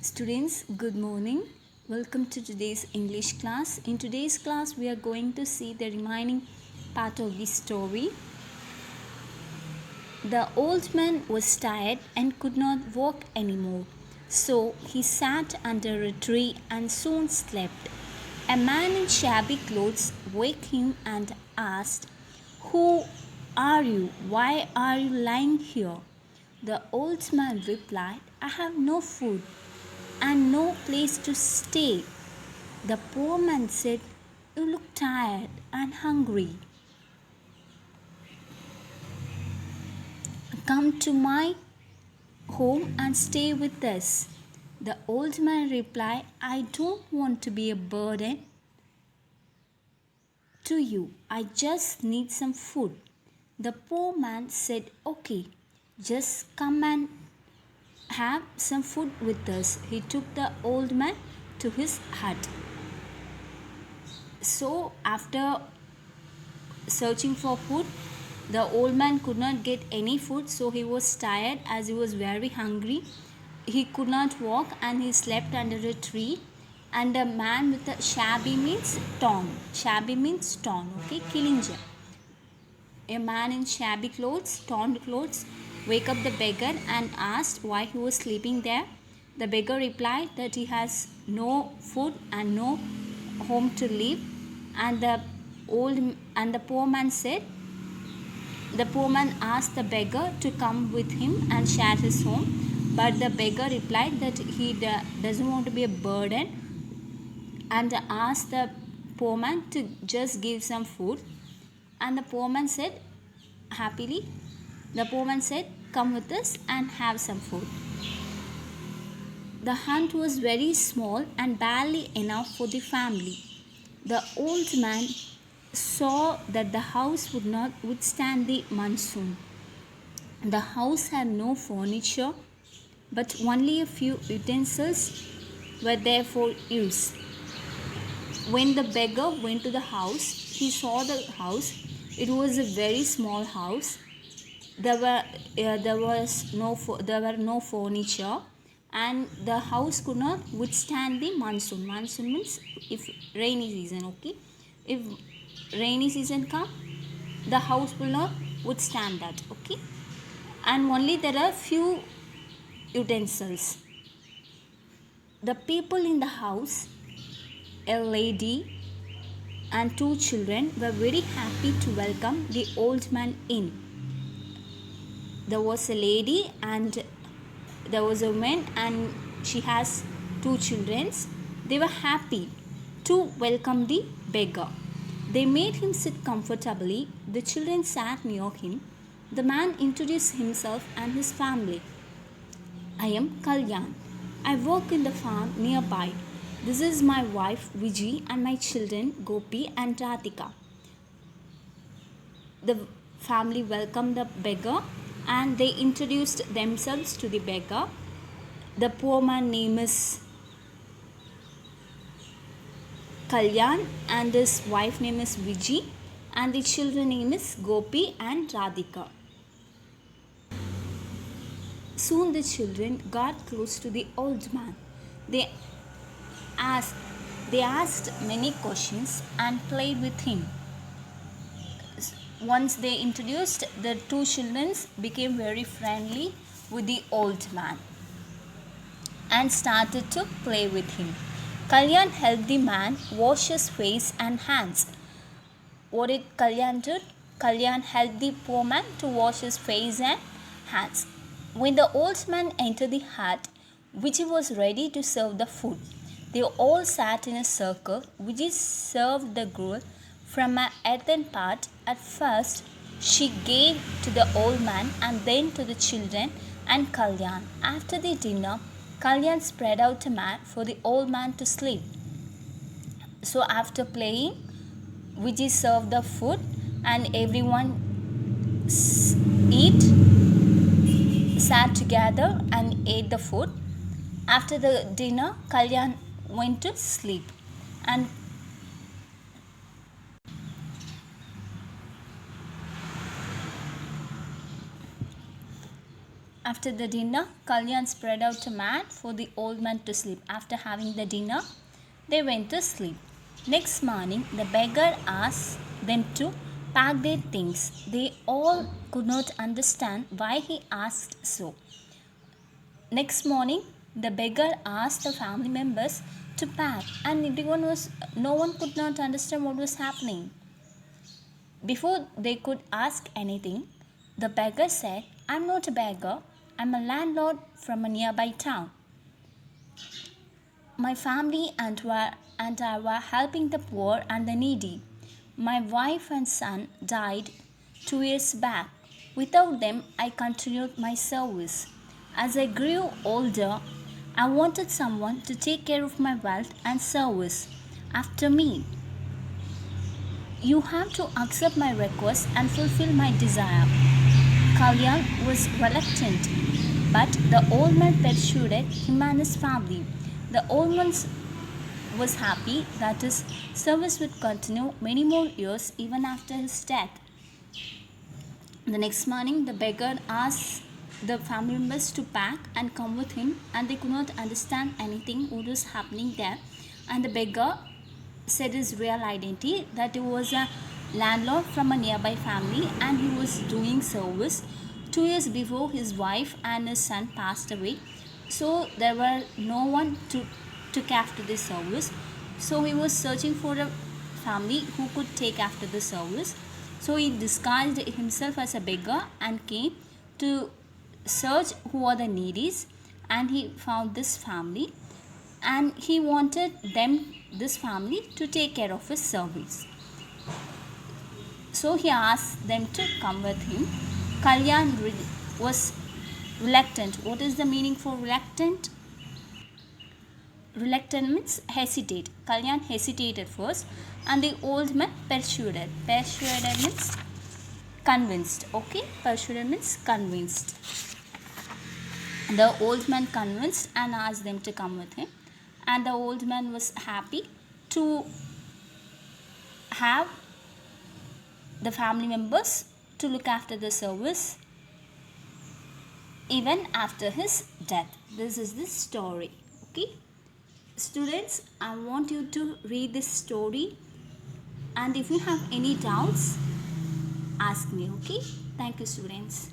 Students, good morning. Welcome to today's English class. In today's class, we are going to see the remaining part of the story. The old man was tired and could not walk anymore, so he sat under a tree and soon slept. A man in shabby clothes waked him and asked, "Who are you? Why are you lying here?" The old man replied, "I have no food and no place to stay." The poor man said, "You look tired and hungry. Come to my home and stay with us." The old man replied, "I don't want to be a burden to you. I just need some food." The poor man said, "Okay, just come and have some food with us." He took the old man to his hut. So, after searching for food, the old man could not get any food, so he was tired as he was very hungry. He could not walk and he slept under a tree. And a man with a shabby means torn. Shabby means torn, okay? Kilinja. A man in shabby clothes, torn clothes, wake up the beggar and asked why he was sleeping there. The beggar replied that he has no food and no home to live. And the poor man said, the poor man asked the beggar to come with him and share his home, but the beggar replied that he doesn't want to be a burden and asked the poor man to just give some food. And the poor man said, happily, the poor man said, "Come with us and have some food." The hut was very small and barely enough for the family. The old man saw that the house would not withstand the monsoon. The house had no furniture, but only a few utensils were there for use. When the beggar went to the house, he saw the house. It was a very small house. There were no furniture, and the house could not withstand the monsoon. Monsoon means if rainy season, okay? If rainy season come, the house will not withstand that, okay? And only there are few utensils. The people in the house, a lady and two children, were very happy to welcome the old man in. There was a lady and there was a woman and she has two children. They were happy to welcome the beggar. They made him sit comfortably. The children sat near him. The man introduced himself and his family. "I am Kalyan. I work in the farm nearby. This is my wife Viji and my children Gopi and Radhika." The family welcomed the beggar and they introduced themselves to the beggar. The poor man's name is Kalyan and his wife name is Viji and the children name is Gopi and Radhika. Soon the children got close to the old man. They asked many questions and played with him. Once they introduced, the two children became very friendly with the old man and started to play with him. Kalyan helped the man wash his face and hands. What did Kalyan do? Kalyan helped the poor man to wash his face and hands. When the old man entered the hut, Vijay was ready to serve the food. They all sat in a circle. Vijay served the gruel from an earthen pot. At first, she gave to the old man and then to the children and Kalyan. After the dinner, Kalyan spread out a mat for the old man to sleep. So after playing, Vijay served the food and everyone sat together and ate the food. After the dinner, Kalyan went to sleep and After the dinner, Kalyan spread out a mat for the old man to sleep. After having the dinner, they went to sleep. Next morning, the beggar asked them to pack their things. They all could not understand why he asked so. Next morning, the beggar asked the family members to pack, and no one could not understand what was happening. Before they could ask anything, the beggar said, "I'm not a beggar, I'm a landlord from a nearby town. My family and I were helping the poor and the needy. My wife and son died 2 years back. Without them, I continued my service. As I grew older, I wanted someone to take care of my wealth and service after me. You have to accept my request and fulfill my desire." Kalyan was reluctant, but the old man persuaded him and his family. The old man was happy that his service would continue many more years even after his death. The next morning, the beggar asked the family members to pack and come with him, and they could not understand anything what was happening there. And the beggar said his real identity, that he was a landlord from a nearby family and he was doing service 2 years before his wife and his son passed away. So there were no one to take after the service. So he was searching for a family who could take after the service. So he disguised himself as a beggar and came to search who are the needies, and he found this family, and he wanted this family to take care of his service. So he asked them to come with him. Kalyan was reluctant. What is the meaning for reluctant? Reluctant means hesitate. Kalyan hesitated first, and the old man persuaded. Persuaded means convinced. Okay, persuaded means convinced. The old man convinced and asked them to come with him, and the old man was happy to have the family members to look after the service even after his death. This is the story. Okay, students, I want you to read this story, and if you have any doubts, ask me. Okay, thank you, students.